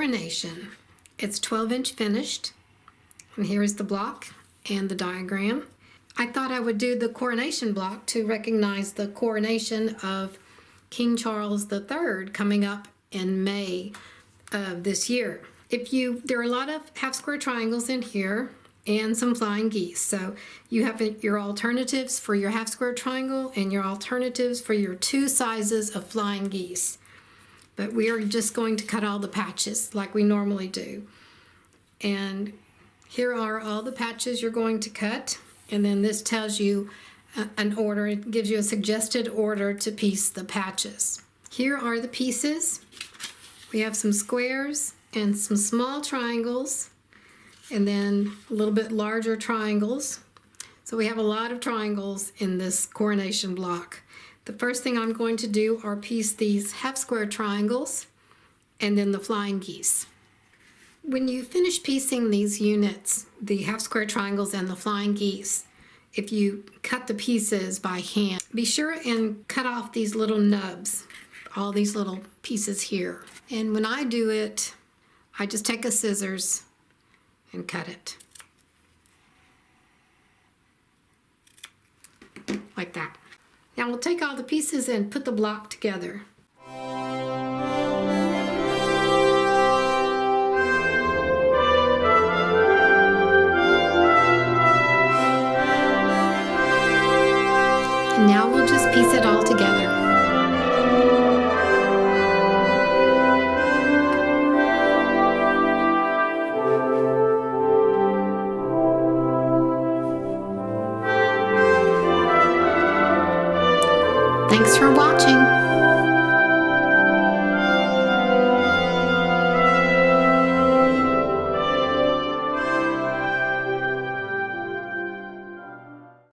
Coronation. It's 12-inch finished, and here is the block and the diagram. I thought I would do the coronation block to recognize the coronation of King Charles III coming up in May of this year. There are a lot of half square triangles in here and some flying geese. So you have your alternatives for your half square triangle and your alternatives for your two sizes of flying geese. But we are just going to cut all the patches like we normally do. And here are all the patches you're going to cut. And then this tells you an order. It gives you a suggested order to piece the patches. Here are the pieces. We have some squares and some small triangles, and then a little bit larger triangles. So we have a lot of triangles in this coronation block. The first thing I'm going to do are piece these half square triangles and then the flying geese. When you finish piecing these units, the half square triangles and the flying geese, if you cut the pieces by hand, be sure and cut off these little nubs, all these little pieces here. And when I do it, I just take a scissors and cut it. Like that. Now we'll take all the pieces and put the block together. And now we'll just piece it all together. Thanks for watching.